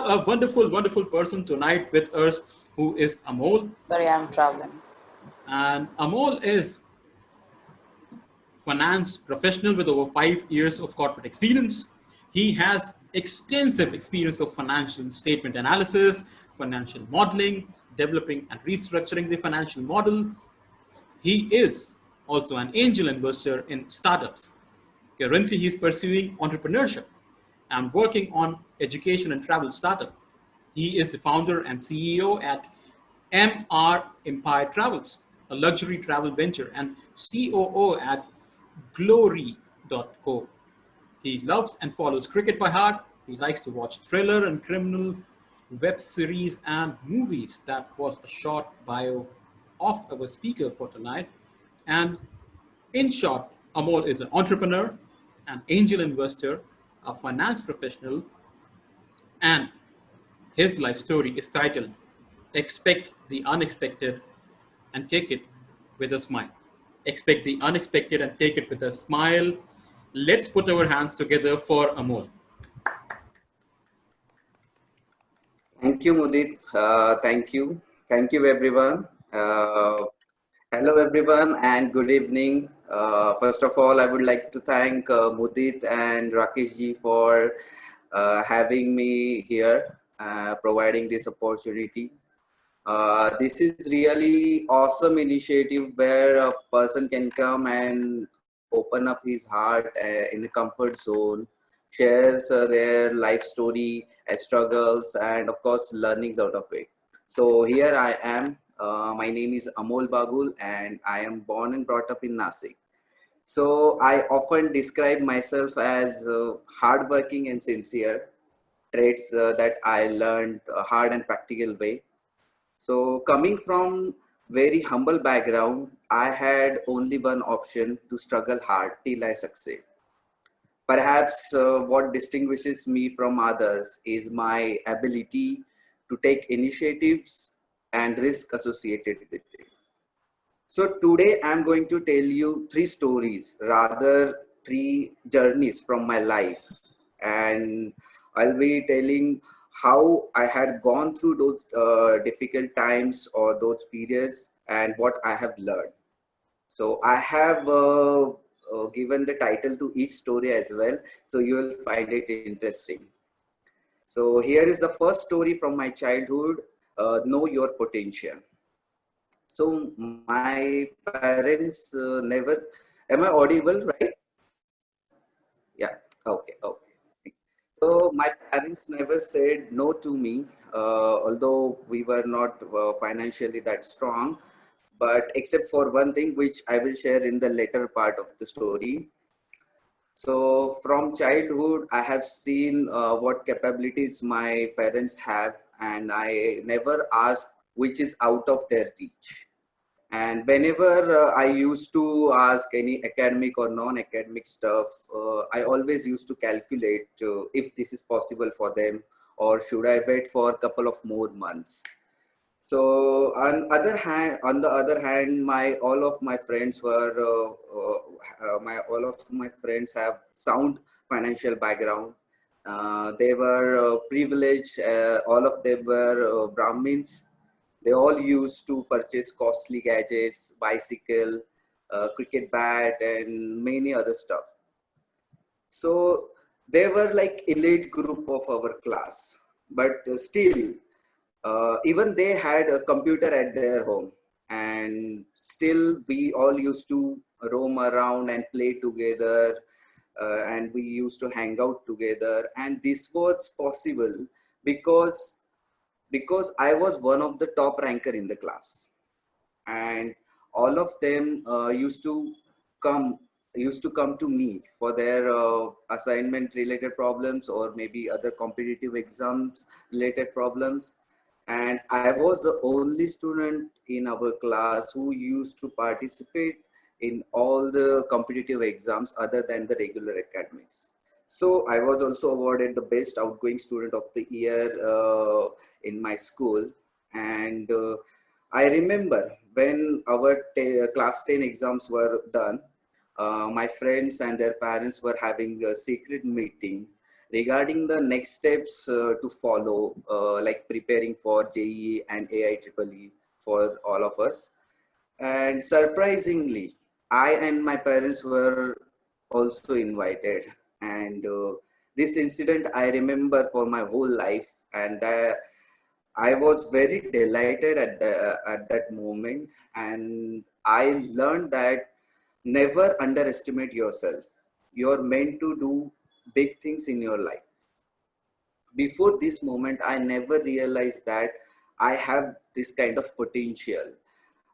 have a wonderful, wonderful person tonight with us who is Amol. Sorry, I'm traveling. And Amol is finance professional with over 5 years of corporate experience. He has extensive experience of financial statement analysis, financial modeling, developing and restructuring the financial model. He is also an angel investor in startups. Currently, he is pursuing entrepreneurship and working on education and travel startup. He is the founder and CEO at MR Empire Travels, a luxury travel venture, and COO at Glory.co. He loves and follows cricket by heart. He likes to watch thriller and criminal web series and movies. That was a short bio of our speaker for tonight. And in short, Amol is an entrepreneur, an angel investor, a finance professional, and his life story is titled Expect the Unexpected and Take It with a Smile. Expect the unexpected and take it with a smile. Let's put our hands together for Amol. Thank you, Mudit. Thank you. Thank you, everyone. Hello, everyone, and good evening. First of all, I would like to thank Mudit and Rakesh ji for having me here, providing this opportunity. This is really awesome initiative where a person can come and open up his heart in a comfort zone, shares their life story, struggles, and of course learnings out of it. So here I am. My name is Amol Bagul, and I am born and brought up in Nasik. So I often describe myself as hardworking and sincere, traits that I learned hard and practical way. So coming from very humble background, I had only one option: to struggle hard till I succeed. Perhaps what distinguishes me from others is my ability to take initiatives and risk associated with it. So today I'm going to tell you three stories, rather three journeys from my life. And I'll be telling how I had gone through those difficult times or those periods and what I have learned. So I have given the title to each story as well. So you will find it interesting. So here is the first story from my childhood, Know Your Potential. So my parents never, am I audible, right? Yeah, okay, okay. So my parents never said no to me, although we were not financially that strong, but except for one thing, which I will share in the later part of the story. So from childhood, I have seen what capabilities my parents have, and I never ask which is out of their reach. And whenever I used to ask any academic or non-academic stuff, I always used to calculate if this is possible for them, or should I wait for a couple of more months. So on the other hand, my all of my friends were my all of my friends have sound financial background. They were privileged. All of them were Brahmins. They all used to purchase costly gadgets, bicycle, cricket bat, and many other stuff. So they were like elite group of our class. But still, even they had a computer at their home, and still we all used to roam around and play together, and we used to hang out together. And this was possible because I was one of the top ranker in the class, and all of them come used to come to me for their assignment related problems, or maybe other competitive exams related problems. And I was the only student in our class who used to participate in all the competitive exams other than the regular academics. So I was also awarded the best outgoing student of the year in my school. And I remember when our class 10 exams were done, my friends and their parents were having a secret meeting regarding the next steps to follow, like preparing for JEE and AIEEE for all of us. And surprisingly, I and my parents were also invited. And this incident I remember for my whole life. And I was very delighted at that moment. And I learned that never underestimate yourself. You're meant to do big things in your life. Before this moment, I never realized that I have this kind of potential.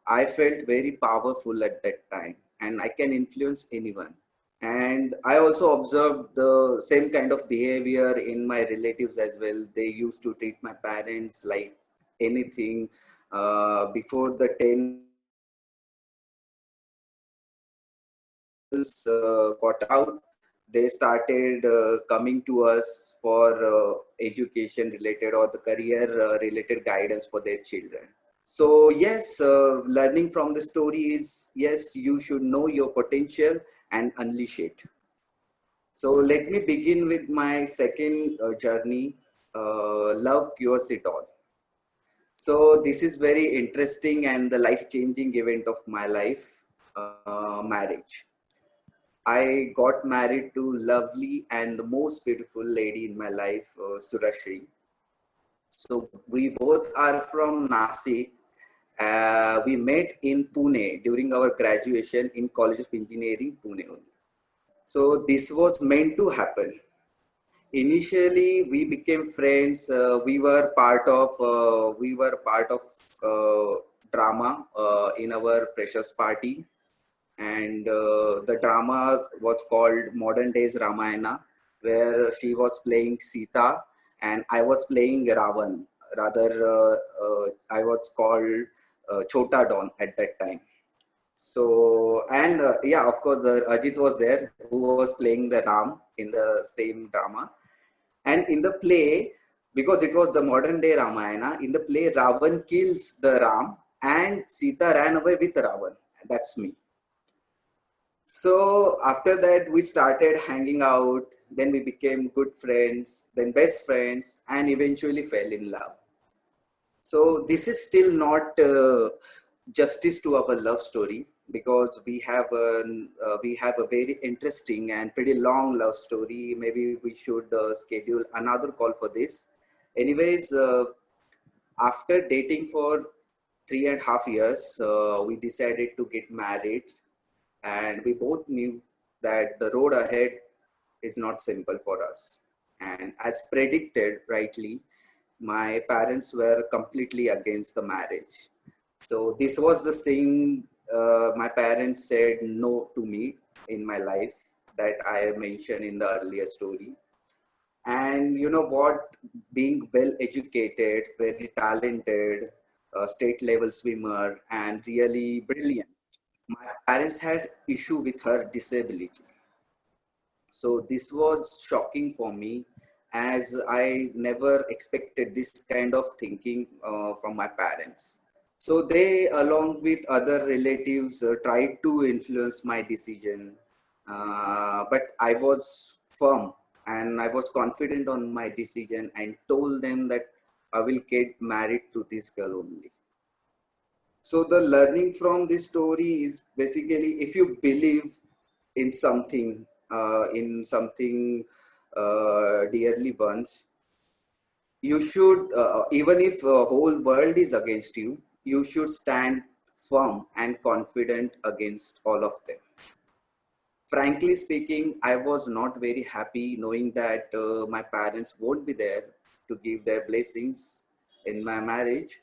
I felt very powerful at that time and I can influence anyone. And I also observed the same kind of behavior in my relatives as well. They used to treat my parents like anything. Before the 10th results got out, they started coming to us for education related or the career related guidance for their children. So yes, learning from the story is, yes, you should know your potential and unleash it. So let me begin with my second journey, love cures it all. So this is very interesting and the life-changing event of my life, marriage. I got married to lovely and the most beautiful lady in my life, Surashri. So we both are from Nashik. We met in Pune during our graduation in College of Engineering, Pune. So this was meant to happen. Initially, we became friends. We were part of drama in our precious party, and the drama was called Modern Days Ramayana, where she was playing Sita and I was playing Ravan. Rather, I was called Chota Don at that time. So, and yeah, of course, the Ajit was there who was playing the Ram in the same drama. And in the play, because it was the modern day Ramayana, in the play, Ravan kills the Ram and Sita ran away with Ravan. That's me. So after that, we started hanging out. Then we became good friends, then best friends, and eventually fell in love. So this is still not justice to our love story because we have a very interesting and pretty long love story. Maybe we should schedule another call for this. Anyways, after dating for 3.5 years, we decided to get married, and we both knew that the road ahead is not simple for us. And as predicted rightly, my parents were completely against the marriage. So this was the thing my parents said no to me in my life that I mentioned in the earlier story. And you know what? Being well educated, very talented, state level swimmer, and really brilliant, my parents had issue with her disability. So this was shocking for me as I never expected this kind of thinking from my parents. So they, along with other relatives, tried to influence my decision, but I was firm and I was confident on my decision and told them that I will get married to this girl only. So the learning from this story is basically if you believe in something dearly once, you should, even if the whole world is against you, you should stand firm and confident against all of them. Frankly speaking, I was not very happy knowing that my parents won't be there to give their blessings in my marriage,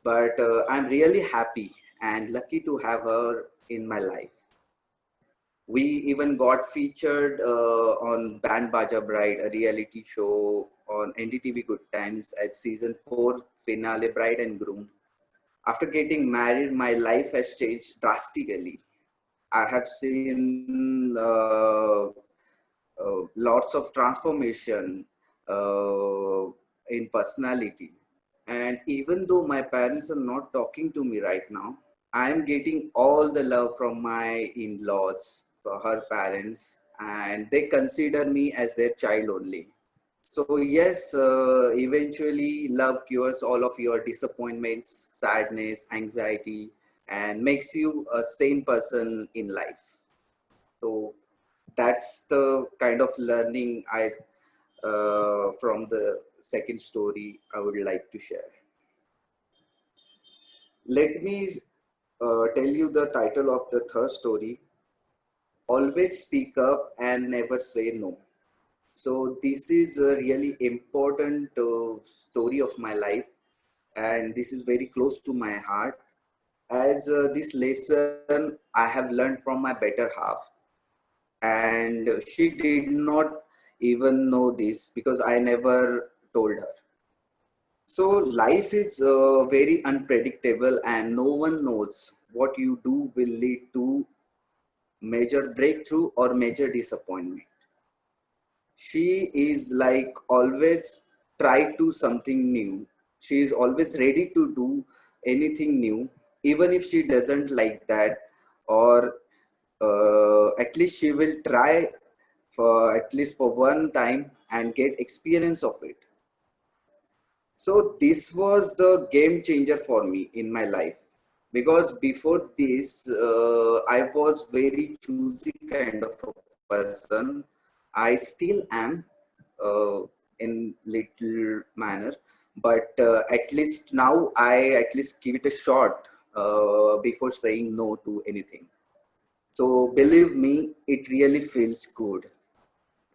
but I'm really happy and lucky to have her in my life. We even got featured on Band Baja Bride, a reality show on NDTV Good Times at season 4 finale Bride and Groom. After getting married, my life has changed drastically. I have seen lots of transformation in personality. And even though my parents are not talking to me right now, I am getting all the love from my in-laws, her parents, and they consider me as their child only. So yes, eventually love cures all of your disappointments, sadness, anxiety, and makes you a sane person in life. So that's the kind of learning I from the second story I would like to share. Let me tell you the title of the third story. Always speak up and never say no. So this is a really important story of my life, and this is very close to my heart. As this lesson I have learned from my better half, and she did not even know this because I never told her. So life is very unpredictable, and no one knows what you do will lead to major breakthrough or major disappointment. She is like always try to something new. She is always ready to do anything new, even if she doesn't like that, or at least she will try for at least for one time and get experience of it. So this was the game changer for me in my life, because before this I was very choosy kind of a person. I still am in little manner, but at least now I at least give it a shot before saying no to anything. So believe me, it really feels good,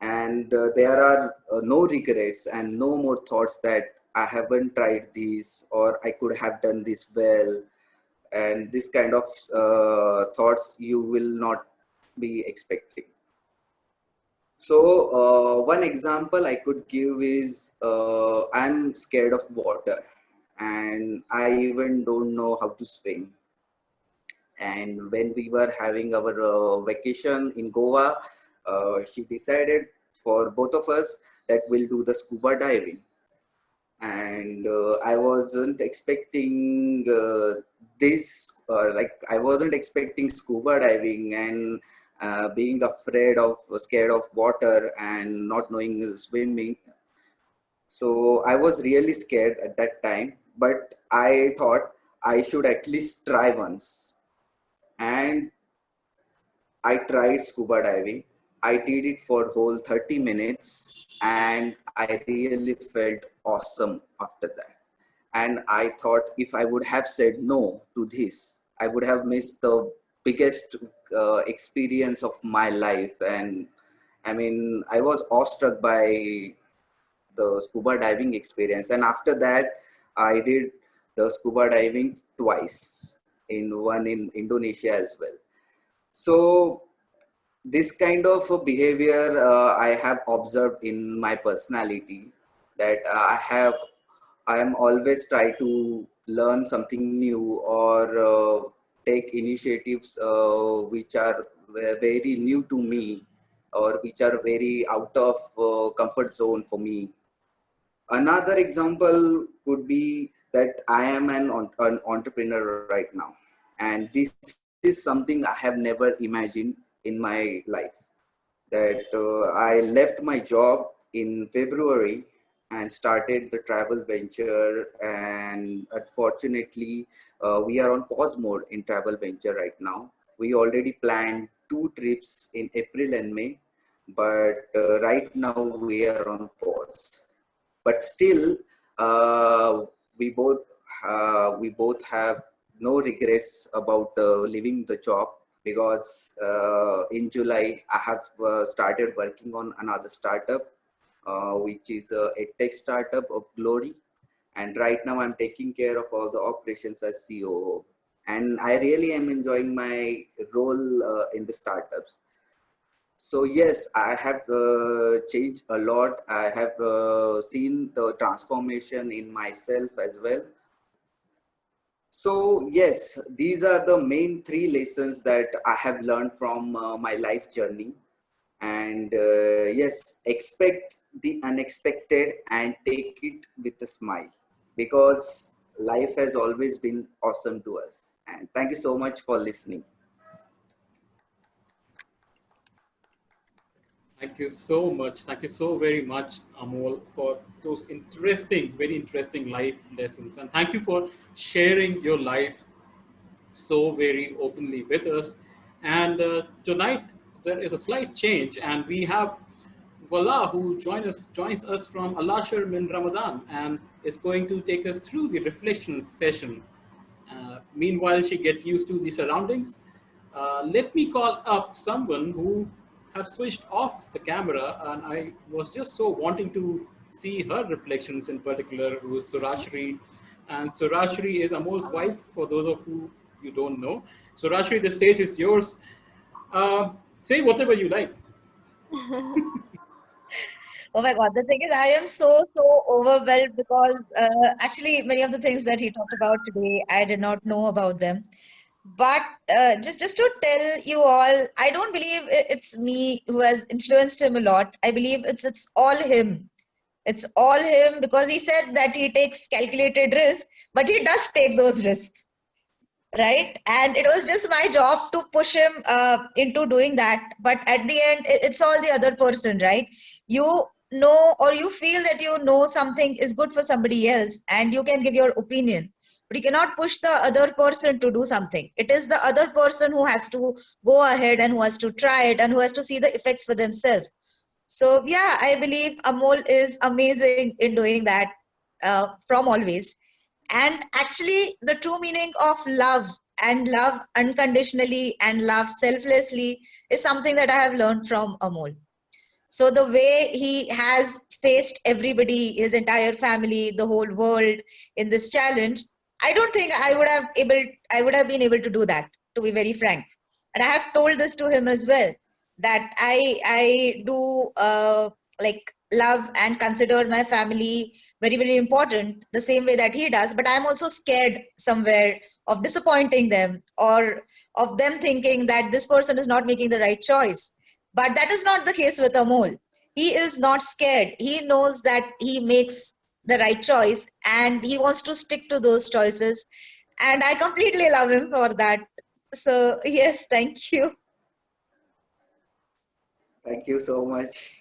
and there are no regrets and no more thoughts that I haven't tried this or I could have done this well, and this kind of thoughts you will not be expecting. So one example I could give is I'm scared of water, and I even don't know how to swim. And when we were having our vacation in Goa, she decided for both of us that we'll do the scuba diving. And I wasn't expecting this, like I wasn't expecting scuba diving and being afraid of, scared of water and not knowing swimming. So I was really scared at that time, but I thought I should at least try once. And I tried scuba diving. I did it for whole 30 minutes, and I really felt awesome after that. And I thought if I would have said no to this, I would have missed the biggest experience of my life. And I mean, I was awestruck by the scuba diving experience. And after that, I did the scuba diving twice, in one in Indonesia as well. So this kind of behavior I have observed in my personality, that I am always try to learn something new, or take initiatives which are very new to me, or which are very out of comfort zone for me. Another example could be that I am an entrepreneur right now, and this is something I have never imagined in my life. That I left my job in February and started the travel venture. And unfortunately, we are on pause mode in travel venture right now. We already planned two trips in April and May, but right now we are on pause. But still, uh, we both have no regrets about leaving the job, because in July I have started working on another startup, which is a tech startup of Glory. And right now I'm taking care of all the operations as COO. And I really am enjoying my role in the startups. So yes, I have changed a lot. I have seen the transformation in myself as well. So yes, these are the main three lessons that I have learned from my life journey. And yes, expect the unexpected and take it with a smile, because life has always been awesome to us. And thank you so much for listening. Thank you so much. Thank you so very much, Amol, for those interesting, very interesting life lessons. And thank you for sharing your life so very openly with us. And tonight there is a slight change, and we have Vala who joins us from Al Ashar min Ramadan and is going to take us through the reflection session. Meanwhile, she gets used to the surroundings. Let me call up someone who had switched off the camera, and I was just so wanting to see her reflections in particular, who is Surashri. And Surashri is Amol's wife, for those of you don't know. Surashri, the stage is yours. Say whatever you like. Oh my God, the thing is, I am so overwhelmed because actually, many of the things that he talked about today, I did not know about them. But just to tell you all, I don't believe it's me who has influenced him a lot. I believe it's all him. It's all him because he said that he takes calculated risks, but he does take those risks, right? And it was just my job to push him into doing that. But at the end, it's all the other person, right? You know, or you feel that you know something is good for somebody else, and you can give your opinion. But you cannot push the other person to do something. It is the other person who has to go ahead and who has to try it and who has to see the effects for themselves. So, yeah, I believe Amol is amazing in doing that from always. And actually, the true meaning of love and love unconditionally and love selflessly is something that I have learned from Amol. So the way he has faced everybody, his entire family, the whole world in this challenge, I don't think I would have been able to do that, to be very frank. And I have told this to him as well, that I do like love and consider my family very important, the same way that he does. But I'm also scared somewhere of disappointing them, or of them thinking that this person is not making the right choice. But that is not the case with Amol. He is not scared. He knows that he makes the right choice and he wants to stick to those choices. And I completely love him for that. So, yes, thank you. Thank you so much.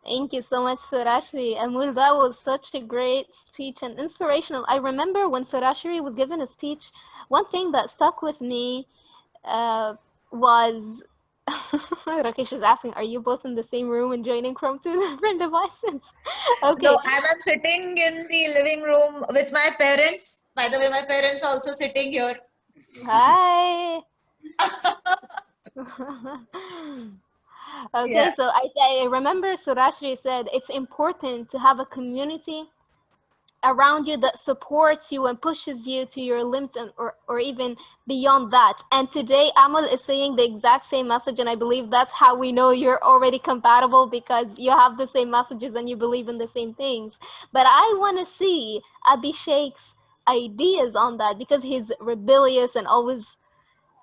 Thank you so much, Surashri. Amul, that was such a great speech and inspirational. I remember when Surashri was given a speech, one thing that stuck with me was Rakesh is asking, are you both in the same room and joining from two different devices? No, Okay. I'm sitting in the living room with my parents. By the way, my parents are also sitting here. Hi. Yeah. Okay, so I remember Surashri said it's important to have a community around you that supports you and pushes you to your limits, or even beyond that. And today Amal is saying the exact same message, and I believe that's how we know you're already compatible, because you have the same messages and you believe in the same things. But I want to see Abhishek's ideas on that, because he's rebellious and always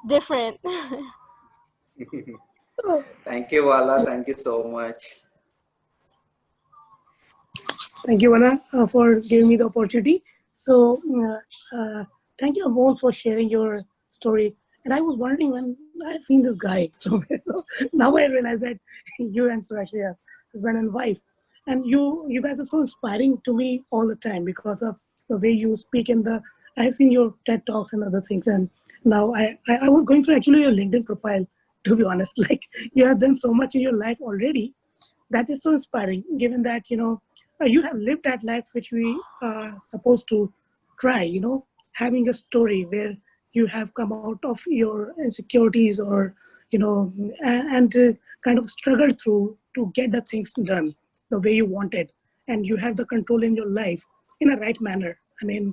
different. Thank you, Vala. Thank you so much. Thank you, Anna, for giving me the opportunity. So, thank you, Amol, for sharing your story. And I was wondering when I've seen this guy somewhere. So now I realize that you and Surashri are husband and wife, and you guys are so inspiring to me all the time because of the way you speak in the. I've seen your TED talks and other things, and now I was going through actually your LinkedIn profile. To be honest, like you have done so much in your life already, that is so inspiring, given that you have lived that life which we are supposed to try, having a story where you have come out of your insecurities, or and kind of struggled through to get the things done the way you wanted, and you have the control in your life in a right manner. I mean,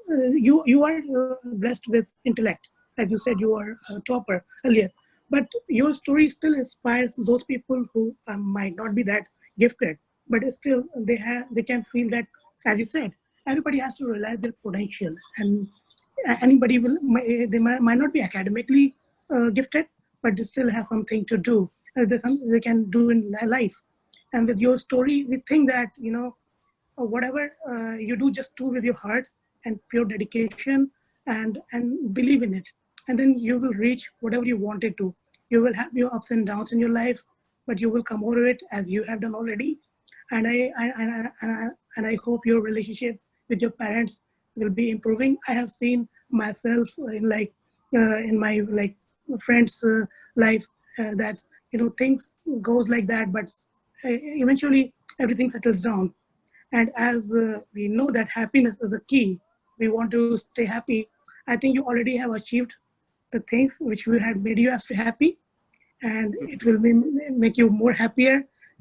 you are blessed with intellect. As you said, you are a topper earlier, but your story still inspires those people who might not be that gifted, but still they can feel that, as you said, everybody has to realize their potential, and anybody might not be academically gifted, but they still have something to do. There's something they can do in life. And with your story, we think that whatever you do, just do with your heart and pure dedication, and believe in it, and then you will reach whatever you wanted to. You will have your ups and downs in your life, but you will come over it as you have done already. And I hope your relationship with your parents will be improving. I have seen myself in in my friends' life that things goes like that, but eventually everything settles down. And as we know that happiness is the key, we want to stay happy. I think you already have achieved the things which will have made you happy, and it will make you more happier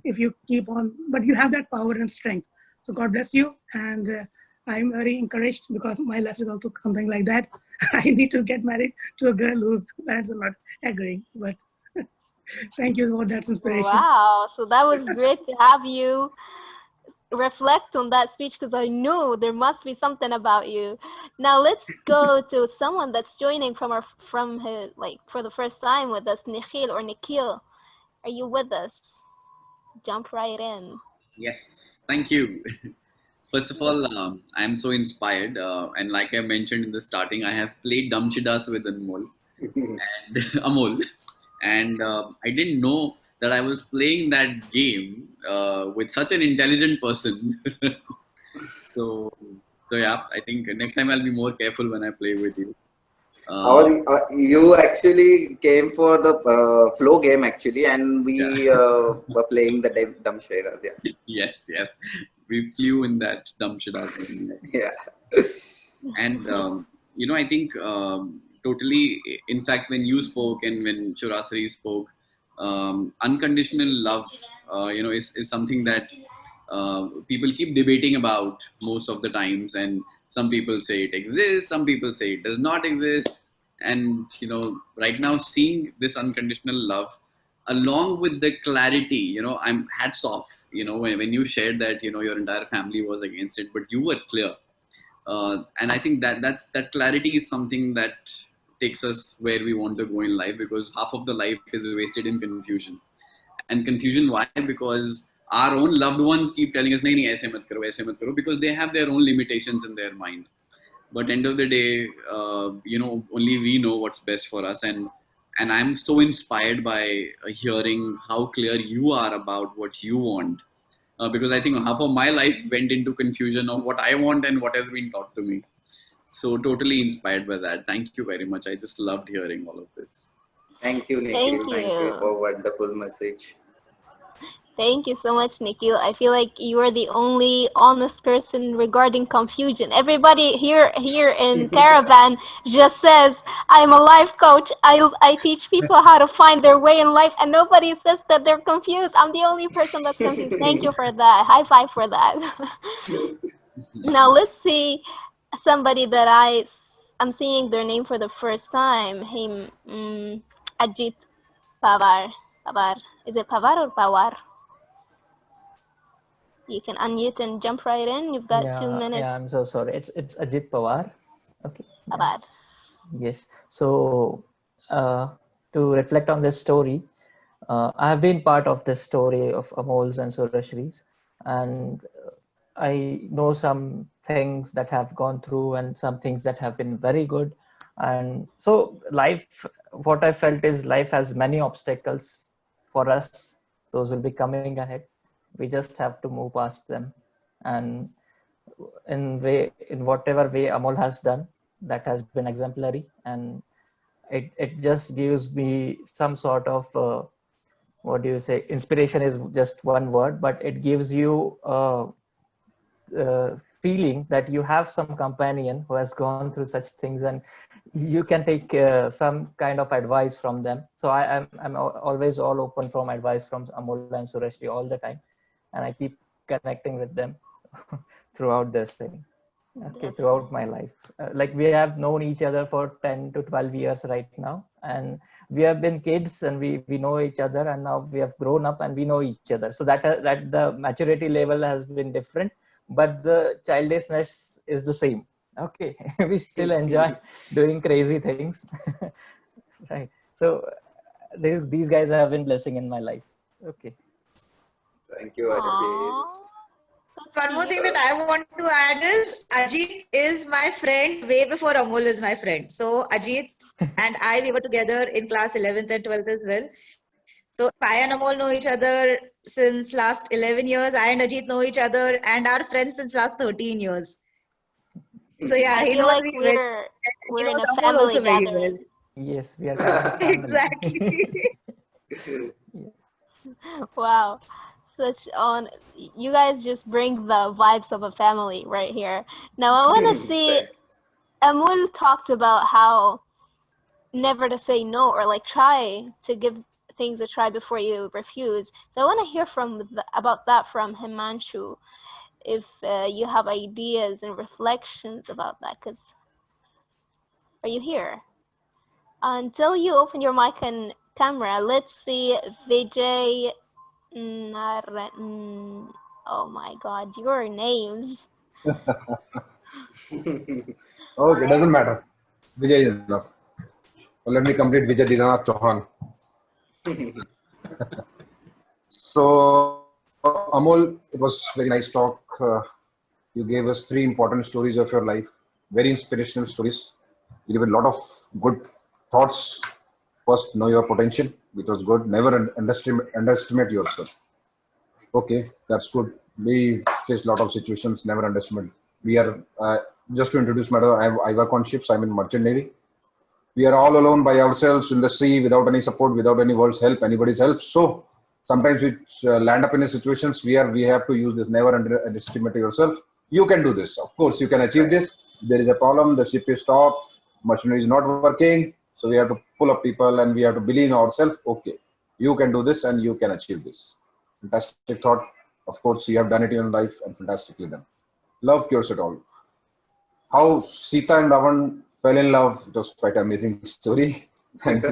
if you keep on. But you have that power and strength. So God bless you, and I'm very encouraged because my life is also something like that. I need to get married to a girl whose parents are not agreeing. But thank you for that inspiration. Wow, so that was great to have you reflect on that speech because I know there must be something about you. Now let's go to someone that's joining from his for the first time with us, Nikhil or Nikhil. Are you with us? Jump right in. Yes, thank you. First of all, I'm so inspired, and like I mentioned in the starting, I have played Damshidas with Anmol and Amol, and I didn't know that I was playing that game with such an intelligent person. so, so yeah, I think next time I'll be more careful when I play with you. Uh, You actually came for the flow game actually, and yeah, we were playing the dumb sharas. Yeah, yes, yes, we flew in that Damshidas game. yeah. And I think totally. In fact, when you spoke and when Churasari spoke, unconditional love, is something that people keep debating about most of the times. And some people say it exists, some people say it does not exist. And right now, seeing this unconditional love, along with the clarity, I'm hats off. When you shared that, your entire family was against it, but you were clear, and I think that clarity is something that takes us where we want to go in life, because half of the life is wasted in confusion. And confusion, why? Because our own loved ones keep telling us, nahi, nahi, aise mat karo, because they have their own limitations in their mind. But end of the day, only we know what's best for us. And I'm so inspired by hearing how clear you are about what you want, because I think half of my life went into confusion of what I want and what has been taught to me. So totally inspired by that. Thank you very much. I just loved hearing all of this. Thank you, Thank Nikhil. Thank you you. for wonderful message. Thank you so much, Nikhil. I feel like you are the only honest person regarding confusion. Everybody here in Caravan just says, "I'm a life coach. I teach people how to find their way in life," and nobody says that they're confused. I'm the only person that's confused. Thank you for that. High five for that. Now let's see somebody that I'm seeing their name for the first time. Him, Ajit Pawar. Pawar. Is it Pawar or Pawar? You can unmute and jump right in. You've got 2 minutes. I'm so sorry. It's Ajit Pawar. Okay. Yeah. Pawar. Yes. So to reflect on this story, I have been part of this story of Amol's and Surashri's, and I know some things that have gone through and some things that have been very good. And so life, what I felt is life has many obstacles for us. Those will be coming ahead. We just have to move past them. And in whatever way Amol has done, that has been exemplary. And it just gives me some sort of what do you say, inspiration is just one word, but it gives you feeling that you have some companion who has gone through such things, and you can take some kind of advice from them. So I'm always all open from advice from Amol and Sureshri all the time, and I keep connecting with them throughout this thing. Okay, throughout my life. Like we have known each other for 10 to 12 years right now, and we have been kids and we know each other, and now we have grown up and we know each other. So that the maturity level has been different, but the childishness is the same. Okay, we still enjoy doing crazy things. Right. So these guys have been blessing in my life. Okay. Thank you, Ajit. Aww. One more thing that I want to add is Ajit is my friend way before Amol is my friend. So Ajit, and we were together in class 11th and 12th as well. So I and Amol know each other since last 11 years. I and Ajit know each other and are friends since last 13 years. So yeah, I he feel knows like me very well. And he we're in knows a Amol family also very well. gathering. Yes, we are kind of a family. Exactly. Wow. Such on you guys just bring the vibes of a family right here. Now I want to see Amul talked about how never to say no or like try to give things a try before you refuse. So I want to hear about that from Himanshu. If you have ideas and reflections about that, because are you here? Until you open your mic and camera, let's see Vijay. Oh my God, your names. Okay, doesn't matter. Vijay is enough. So let me complete Vijay Dinanath Chauhan. So, Amol, it was very nice talk. You gave us three important stories of your life, very inspirational stories. You gave a lot of good thoughts. First, know your potential, which was good. Never underestimate yourself. Okay, that's good. We face a lot of situations, never underestimate. We are, just to introduce myself, I work on ships, I'm in Merchant Navy. We are all alone by ourselves in the sea without any support, without any world's help, anybody's help. So sometimes we land up in a situations where we have to use this never underestimate yourself. You can do this. Of course, you can achieve Right. this. There is a problem, the ship is stopped, machinery is not working. So we have to pull up people and we have to believe in ourselves. Okay, you can do this and you can achieve this. Fantastic thought. Of course, you have done it in your life and fantastically done. Love cures it all. How Sita and Ravan fell in love. It was quite an amazing story and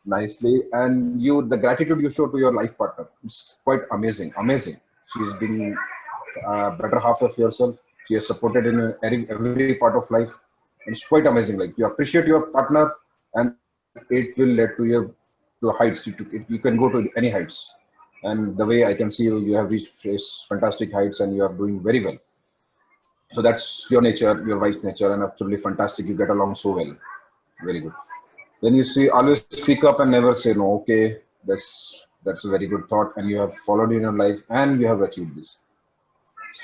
nicely. And you, the gratitude you show to your life partner, it's quite amazing. Amazing. She's been better half of yourself. She has supported in every part of life. And it's quite amazing. Like you appreciate your partner, and it will lead to heights. You can go to any heights. And the way I can see you, you have reached fantastic heights, and you are doing very well. So that's your nature, your wife's nature, and absolutely fantastic. You get along so well. Very good. Then you see, always speak up and never say no. Okay, that's a very good thought, and you have followed in your life, and you have achieved this.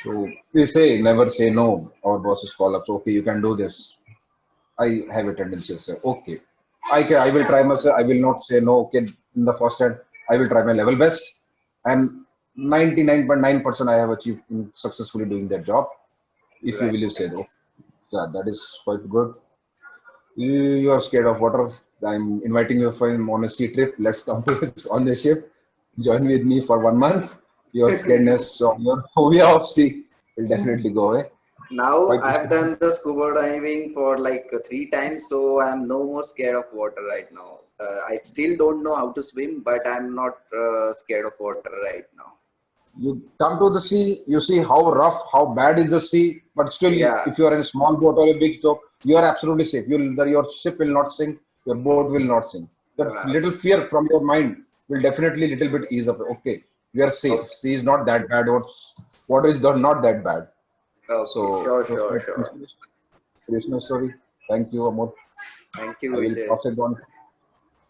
So we say never say no. Our bosses call up. So, okay, you can do this. I have a tendency to say, okay, I will try myself. I will not say no. Okay, in the first hand, I will try my level best, and 99.9% I have achieved in successfully doing that job. If you Right. believe say no. So that is quite good. You are scared of water. I'm inviting you for on a sea trip. Let's come to it on the ship. Join with me for 1 month. Your scaredness or your phobia of sea will definitely go away. Now Quite I've inspiring. done the scuba diving for like 3 times, so I'm no more scared of water right now. I still don't know how to swim, but I'm not scared of water right now. You come to the sea, you see how rough, how bad is the sea, but still, Yeah, if you are in a small boat or a big boat, you are absolutely safe. Your ship will not sink, your boat will not sink. The wow. little fear from your mind will definitely little bit ease up. Okay, we are safe. Okay, Sea is not that bad, or water is not that bad. okay, So sure, it was sure, quite sure. inspirational story. Thank you, Amol. Thank you, I will Vijay. pass it on,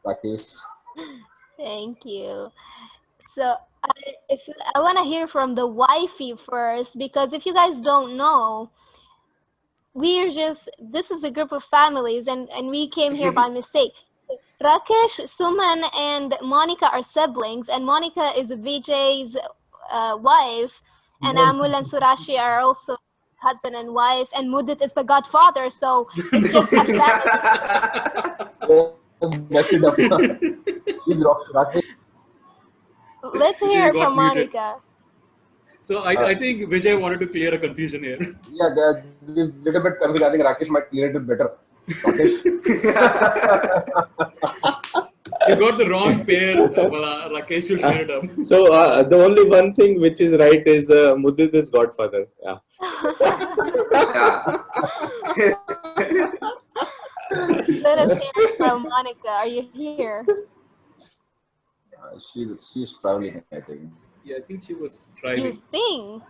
Rakesh. Thank you. So if I want to hear from the wifey first, because if you guys don't know, this is a group of families, and we came here by mistake. Rakesh, Suman, and Monica are siblings, and Monica is Vijay's wife, and Amul and Surashi are also husband and wife, and Mudit is the godfather. So it's just a family. Oh, mess it up. Please, Rakesh. Let's He hear got from muted. Monica. So I think Vijay wanted to clear a confusion here. Yeah, this little bit confused. I think Rakesh might clear it better. Rakesh. You got the wrong pair. Well, Rakesh will clear it up. So the only one thing which is right is Mudit is Godfather. Yeah. Yeah. Let us hear from Monica. Are you here? She's traveling, I think. Yeah, I think she was You driving. think?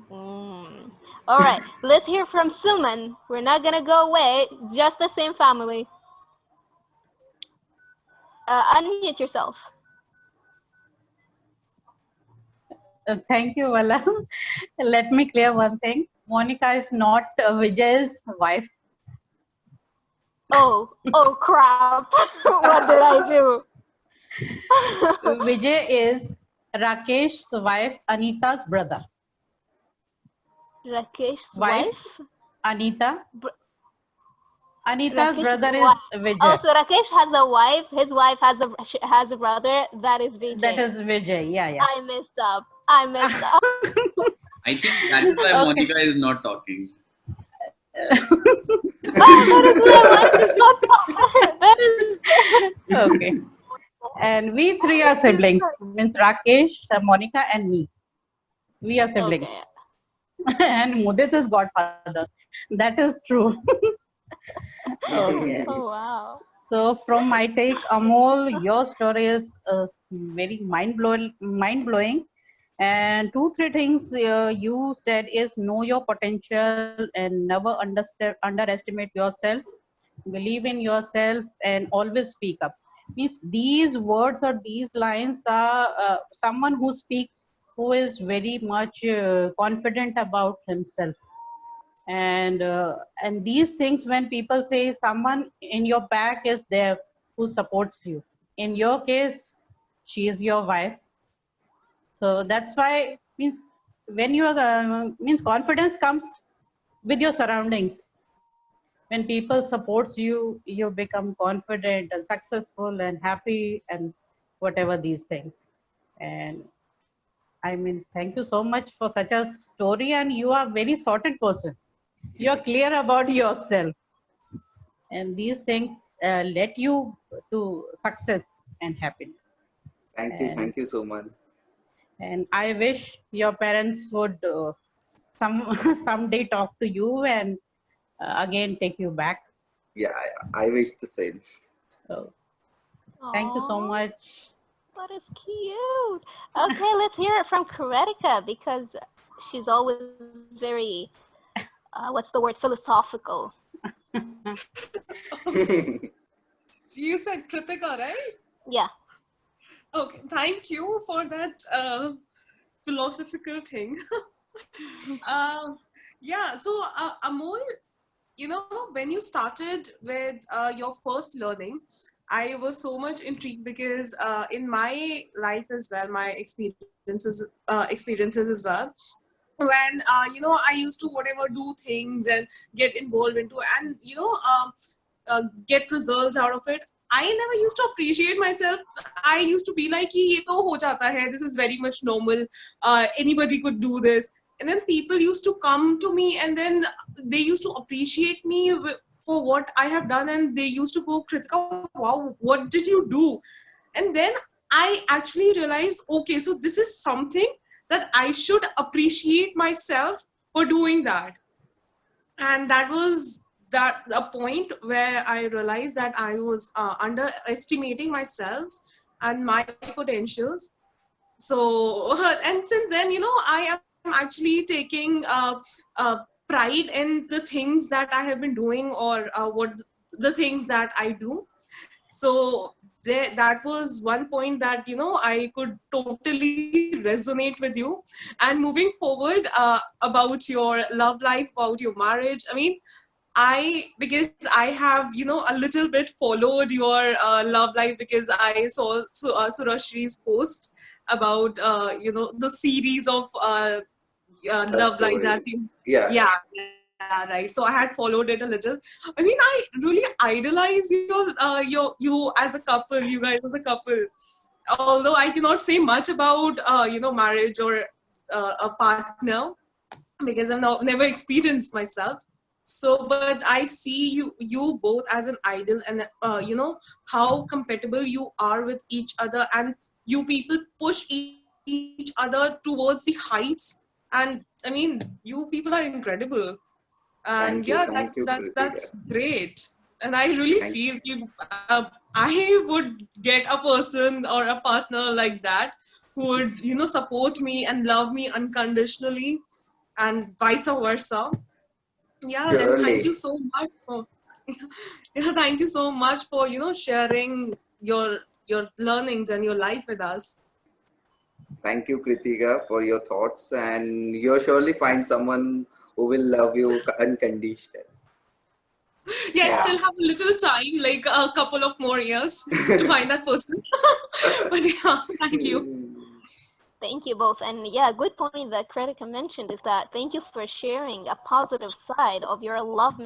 Mm. All right, let's hear from Suman. We're not gonna go away, just the same family. Unmute yourself. Thank you, Vala. Let me clear one thing. Monica is not Vijay's wife. Oh crap. What did I do? Vijay is Rakesh's wife, Anita's brother. Rakesh's Wife, wife? Anita. Br- Anita's Rakesh's brother is wife. Vijay. Oh, so Rakesh has a wife. His wife has a brother. That is Vijay. That is Vijay. Yeah, yeah. I messed up. I messed up. I think that is why Okay. Monica is not talking. That is why mine is not. That is. Okay. And we three are siblings. Means Rakesh, Monica, and me. We are siblings. Okay. And Mudit is godfather. That is true. Okay. Oh wow. So from my take, Amol, your story is very mind blowing. And two, three things you said is know your potential and never underestimate yourself. Believe in yourself and always speak up. Means these words or these lines are someone who speaks, who is very much confident about himself. And these things, when people say someone in your back is there who supports you. In your case, she is your wife, so that's why means when you are means confidence comes with your surroundings. When people supports you become confident and successful and happy and whatever these things. And I mean, thank you so much for such a story, and you are very sorted person. You are clear about yourself, and these things led you to success and happiness. And Thank you so much. I wish your parents would some someday talk to you and again take you back. Yeah, I wish the same. So thank you so Aww, much. that is cute. Okay, let's hear it from Karetika because she's always very, what's the word, philosophical. You said Kritika, right? Yeah. Okay, thank you for that philosophical thing. Yeah, so Amol, when you started with your first learning, I was so much intrigued because in my life as well, my experiences as well, when I used to whatever do things and get involved into and get results out of it. I never used to appreciate myself. I used to be like, "Ki, ye to ho jata hai. This is very much normal. Anybody could do this." And then people used to come to me, and then they used to appreciate me for what I have done, and they used to go, "Kritika, wow, what did you do?" And then I actually realized, okay, so this is something that I should appreciate myself for doing that. And that was that a point where I realized that I was underestimating myself and my potentials. So and since then, I am actually taking pride in the things that I have been doing, or what the things that I do. So that was one point that I could totally resonate with you. And moving forward, about your love life, about your marriage, I mean, because I have a little bit followed your love life, because I saw Surashri's post about the series of The love life that stories. you, Yeah, yeah, right. So I had followed it a little. I mean, I really idolize you as a couple, you guys as a couple. Although I cannot say much about marriage or a partner, because I've never experienced myself. So, but I see you both as an idol, and how compatible you are with each other, and you people push each other towards the heights. And I mean, you people are incredible. And yeah, thank you, that's Kritika. great. And I really Thank, feel I would get a person or a partner like that, who would support me and love me unconditionally. and vice versa. Yeah, and thank Surely. you so much for yeah, thank you so much for sharing your learnings and your life with us. Thank you, Kritika, for your thoughts, and you'll surely find someone who will love you unconditional. Yeah, I Yeah. still have a little time, like a couple of more years to find that person. But yeah, thank you. Thank you both. And yeah, good point that Kritika mentioned is that thank you for sharing a positive side of your love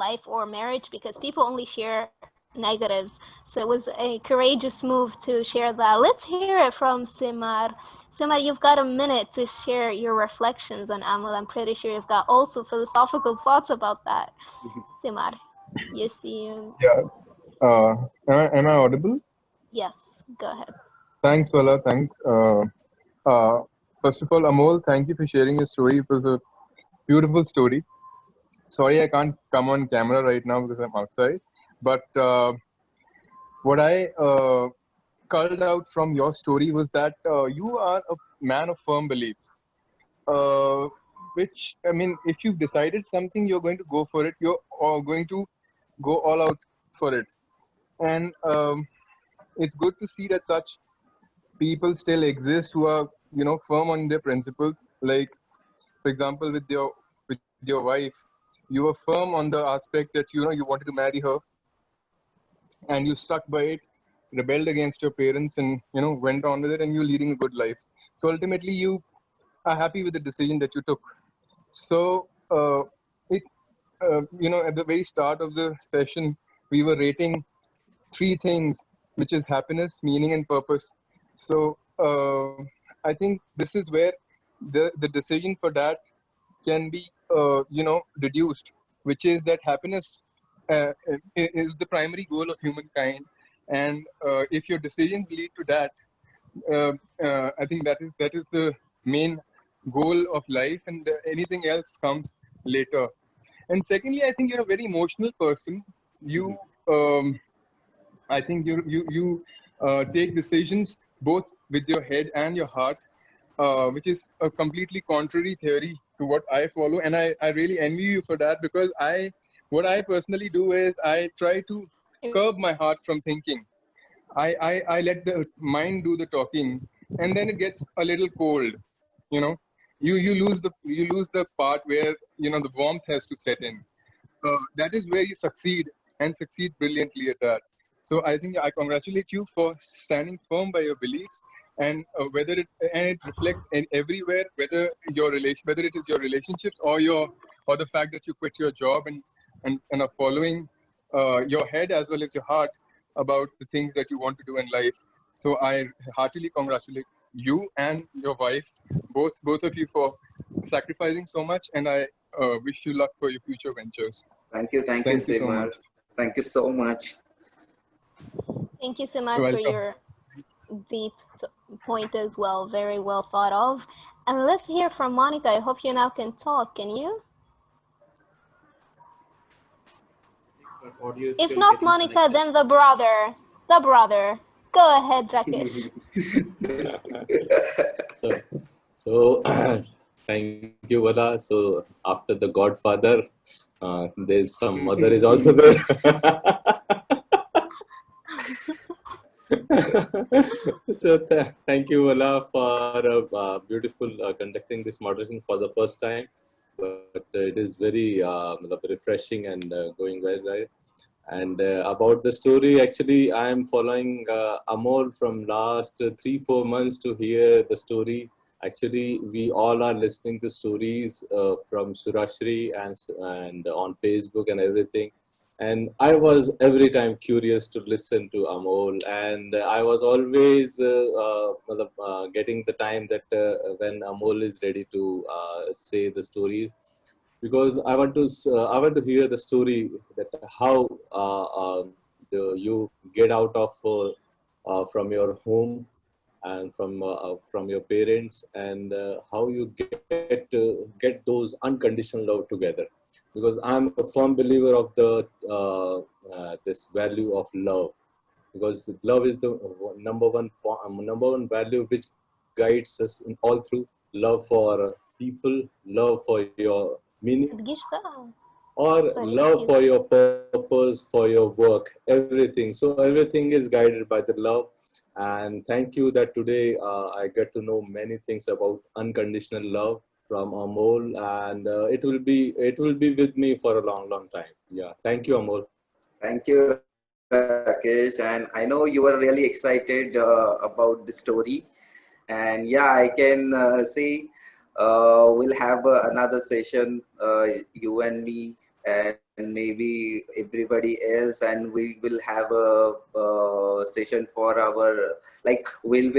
life or marriage, because people only share negatives. So it was a courageous move to share that. Let's hear it from Simar. Simar, you've got a minute to share your reflections on Amul. I'm pretty sure you've got also philosophical thoughts about that. Simar, you see. Yeah. Am I audible? Yes, go ahead. Thanks, Vala. Thanks. Uh, First of all, Amol, thank you for sharing your story. It was a beautiful story. Sorry, I can't come on camera right now because I'm outside. But what I culled out from your story was that you are a man of firm beliefs. Uh, which, I mean, if you've decided something, you're going to go for it. You're going to go all out for it. And it's good to see that such people still exist who are firm on their principles, like for example with your wife, you were firm on the aspect that you wanted to marry her, and you stuck by it, rebelled against your parents, and went on with it, and you're leading a good life. So ultimately you are happy with the decision that you took. So it at the very start of the session, we were rating three things, which is happiness, meaning, and purpose. So I think this is where the decision for that can be reduced, which is that happiness is the primary goal of humankind, and if your decisions lead to that, uh, I think that is the main goal of life, and anything else comes later. And secondly, I think you're a very emotional person. You um, I think you take decisions both with your head and your heart, which is a completely contrary theory to what I follow, and I really envy you for that, because what I personally do is I try to curb my heart from thinking. I let the mind do the talking, and then it gets a little cold. You know, you lose the part where the warmth has to set in. That is where you succeed, and succeed brilliantly at that. So I think I congratulate you for standing firm by your beliefs, and it reflects in everywhere, whether it is your relationships or the fact that you quit your job and are following your head as well as your heart about the things that you want to do in life. So I heartily congratulate you and your wife, both of you, for sacrificing so much, and I wish you luck for your future ventures. Thank you, Thank you so Simar. much. Thank you so much. Thank you, Simar, You're for welcome. your deep point as well. Very well thought of. And let's hear from Monica. I hope you now can talk. Can you? Her audio is If still not getting Monica, connected. then the brother. The brother. Go ahead, Rakesh. So, so thank you, Vada. So after the Godfather, there's some mother is also there. So thank you, Vada, for beautiful conducting this moderation for the first time. But it is very refreshing and going well, right? And about the story, actually, I am following Amol from last 3-4 months to hear the story. Actually, we all are listening to stories from Surashri and on Facebook and everything. And I was every time curious to listen to Amol, and I was always getting the time that when Amol is ready to say the stories, because I want to hear the story that how you get out of from your home and from your parents, and how you get those unconditional love together. Because I'm a firm believer of the this value of love, because love is the number one value which guides us in all through love for people, love for your meaning, تدقيش بقى. or Sorry, love you. for your purpose, for your work, everything. So everything is guided by the love. And thank you that today I get to know many things about unconditional love from Amol, and it will be with me for a long, long time. Yeah, thank you, Amol. Thank you, Rakesh. And I know you were really excited about the story. And yeah, I can say we'll have another session, you and me, and maybe everybody else, and we will have a session for our, like, will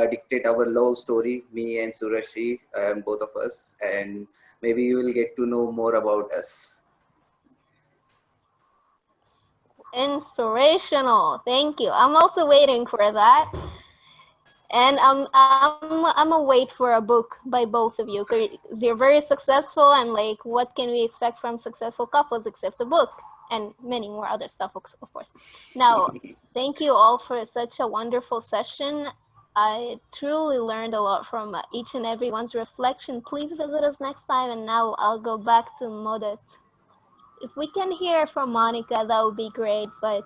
dictate our love story, me and Surashri, both of us, and maybe you will get to know more about us. Inspirational. Thank you. I'm also waiting for that. And I'm a wait for a book by both of you because you're very successful, and like, what can we expect from successful couples except a book and many more other stuff, of course. Now, thank you all for such a wonderful session. I truly learned a lot from each and everyone's reflection. Please visit us next time. And now I'll go back to Modet. If we can hear from Monica, that would be great. But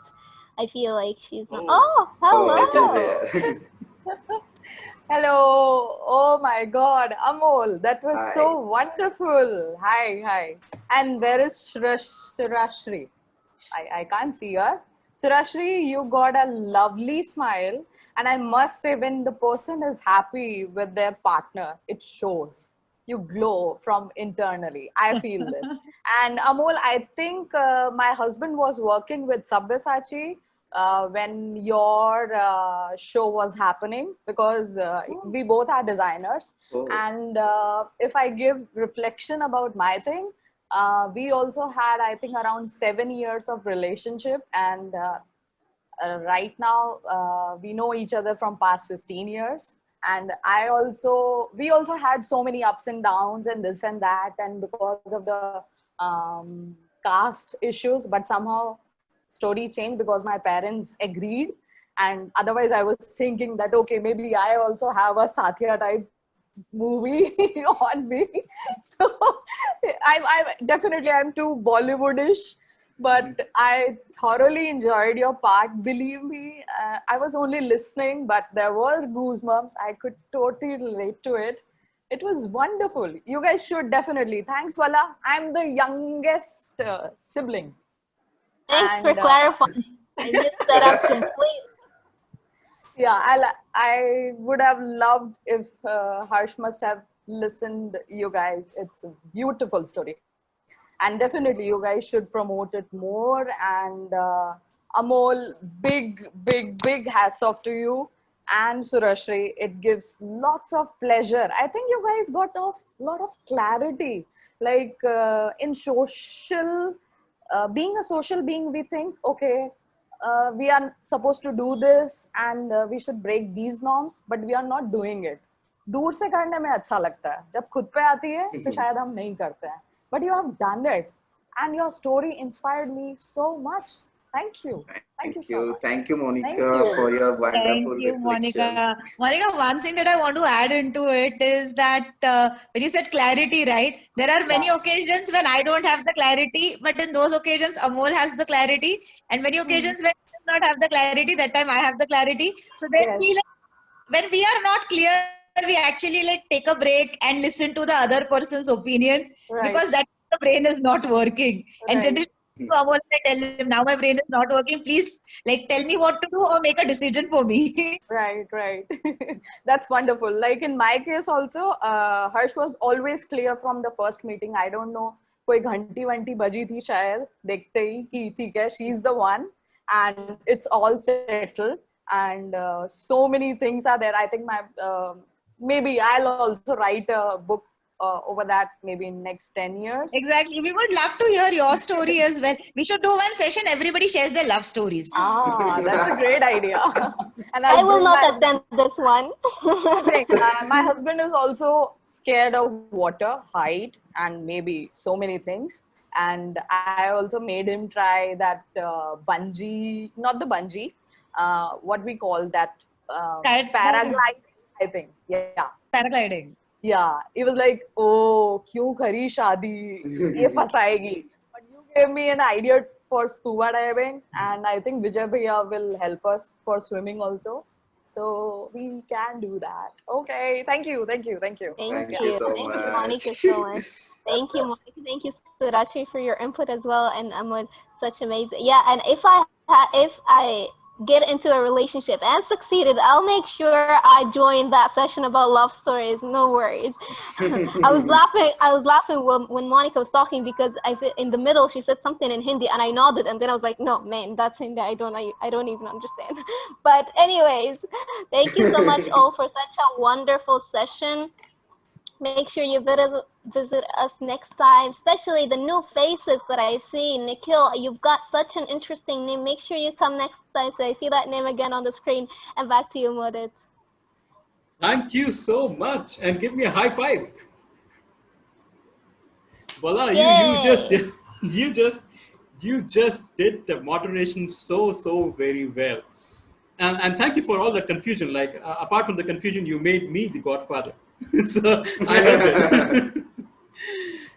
I feel like she's not. Oh, Oh, she's hello. here. Hello. Oh my God. Amol, that was Hi. so wonderful. Hi, hi. And where is Surashri? I can't see her. Surashri, you got a lovely smile. And I must say, when the person is happy with their partner, it shows. You glow from internally. I feel this. And Amol, I think my husband was working with Sabyasachi when your show was happening, because we both are designers. Oh, And if I give reflection about my thing, we also had, I think, around 7 years of relationship. And right now we know each other from past 15 years. And we also had so many ups and downs and this and that, and because of the caste issues, but somehow story changed because my parents agreed. And otherwise I was thinking that, okay, maybe I also have a Satya type movie on me. So I definitely, I'm too Bollywoodish, but I thoroughly enjoyed your part. Believe me, I was only listening, but there were goosebumps. I could totally relate to it. It was wonderful. You guys should definitely. Thanks, Wala. I'm the youngest sibling. Thanks for And clarifying. I missed that up completely. yeah, I would have loved if Harsh must have listened you guys. It's a beautiful story. And definitely you guys should promote it more. And Amol, big hats off to you. And Surashri, it gives lots of pleasure. I think you guys got a lot of clarity. Like in social, being a social being, we think, okay, we are supposed to do this and we should break these norms, but we are not doing it. दूर से करने में अच्छा लगता है, जब खुद पे आती है तो शायद हम नहीं करते हैं. But you have done it, and your story inspired me so much. Thank you. Thank you so much. Thank you, Thank Monica, you. for your Thank wonderful you, reflection. Monica. Monica, one thing that I want to add into it is that when you said clarity, right? There are many Yeah. occasions when I don't have the clarity, but in those occasions, Amol has the clarity, and many occasions when he does not have the clarity, that time I have the clarity. So then Yes. when we are not clear, we actually like take a break and listen to the other person's opinion, because Right. that the brain is not working. And generally, Right. so Amol, I tell him, now my brain is not working. Please, like, tell me what to do or make a decision for me. Right, right. That's wonderful. Like in my case also, Harsh was always clear from the first meeting. I don't know, कोई घंटी वंटी बजी थी शायद देखते ही कि ठीक है, she's the one, and it's all settled. And so many things are there. I think maybe I'll also write a book over that maybe in next 10 years. Exactly. We would love to hear your story as well. We should do one session. Everybody shares their love stories. Ah, that's a great idea. And I I'll will bring not my attend this one. my husband is also scared of water, height, and maybe so many things. And I also made him try that bungee, not the bungee, what we call that Kite flying, paragliding, I think. Yeah. paragliding. Yeah, he was like, oh, क्यों करी शादी, ये फंसाएगी. But you gave me an idea for scuba diving, and I think Vijay Bhaiya will help us for swimming also. So we can do that. Okay, thank you, thank you, thank you. Thank Thank you you. so Thank you, much. Monica, so much. Thank you, Monica. Thank you, Surachi, for your input as well. And Amol, such amazing. Yeah, and if I get into a relationship and succeeded, I'll make sure I join that session about love stories. No worries. I was laughing. I was laughing when Monica was talking because in the middle she said something in Hindi and I nodded and then I was like, no, man, that's Hindi. I don't even understand. But anyways, thank you so much all for such a wonderful session. Make sure you visit us next time, especially the new faces that I see. Nikhil, you've got such an interesting name. Make sure you come next time so I see that name again on the screen. And back to you, Modit. Thank you so much, and give me a high five. Voila, you just Yay! you just you just did the moderation so very well. And thank you for all the confusion. Like apart from the confusion, you made me the godfather. So I loved it.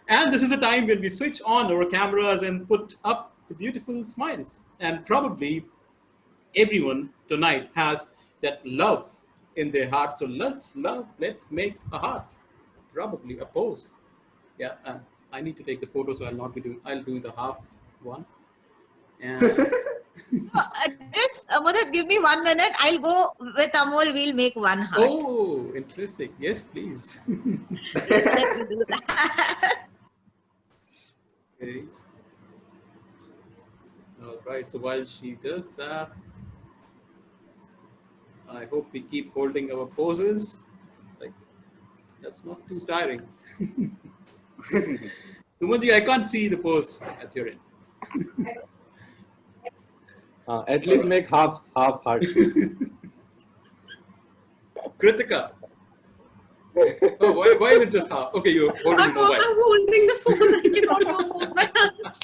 And this is a time when we switch on our cameras and put up the beautiful smiles. And probably everyone tonight has that love in their heart. So let's love. Let's make a heart. Probably a pose. Yeah. I need to take the photo, so I'll not be doing. I'll do the half one. And Just Mudit, give me 1 minute. I'll go with Amol. We'll make one heart. oh, interesting. Yes, please. Let me do that. Okay. All right. So while she does that, I hope we keep holding our poses. Like that's not too tiring. Sumanji, I can't see the pose at your end. At least make half heart. Kritika. Oh, why is it just half? Okay, you're holding the mobile. I'm holding the phone. I cannot move my hands.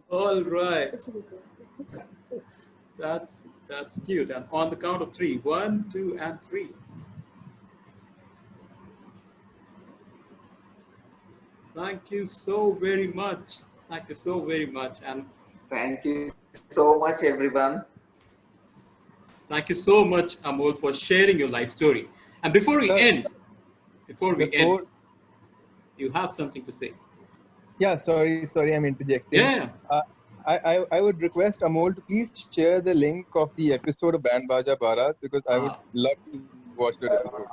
All right. That's cute. And on the count of three, 1, 2, and 3. Thank you so very much. Thank you so very much. And Thank you so much, everyone. thank you so much, Amol, for sharing your life story. And before we Sir, end, before, you have something to say. yeah, sorry, I'm interjecting. Yeah. I would request Amol to please share the link of the episode of Band Baja Barat because I would love to watch that episode.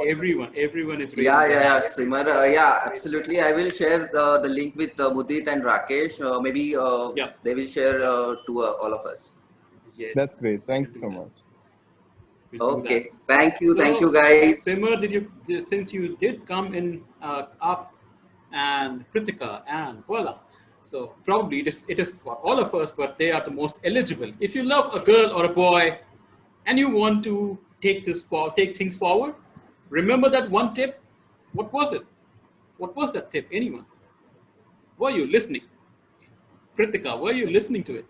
Everyone is raising Yeah, their yeah, yeah, hand. Simar. Yeah, absolutely. I will share the link with Mudit and Rakesh. Maybe Yeah. they will share to all of us. Yes. That's great. Thank We'll you do so that. much. We'll do that. Okay. Thank you So, guys. Simar, since you did come in up and Kritika and voila, so probably it is for all of us, but they are the most eligible. If you love a girl or a boy, and you want to take things forward, remember that one tip. What was it? What was that tip? Anyone? Were you listening? Kritika, were you listening to it?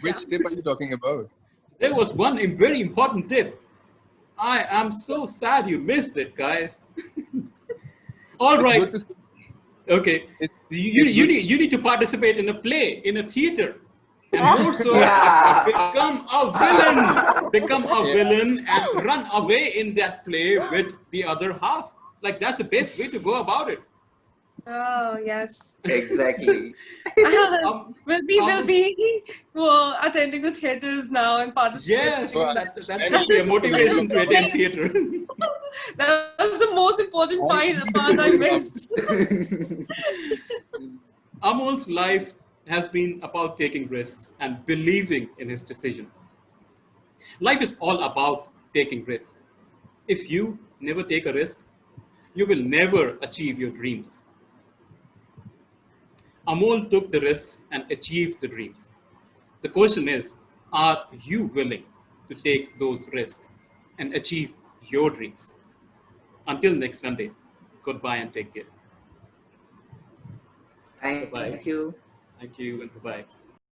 Which tip are you talking about? There was one very important tip. I am so sad you missed it, guys. All It's right. good to see. Okay. You need to participate in a play, in a theater. And more so, Yeah. become a villain and run away in that play with the other half. Like that's the best way to go about it. Oh yes. Exactly. We'll be attending the theaters now and participating. Yes, in that that. should be a motivation to attend theater. That was the most important part I missed. Amol's life has been about taking risks and believing in his decision. Life is all about taking risks. If you never take a risk, you will never achieve your dreams. Amol took the risks and achieved the dreams. The question is, are you willing to take those risks and achieve your dreams? Until next Sunday, goodbye and take care. Thank Bye-bye. you. Thank you and bye-bye.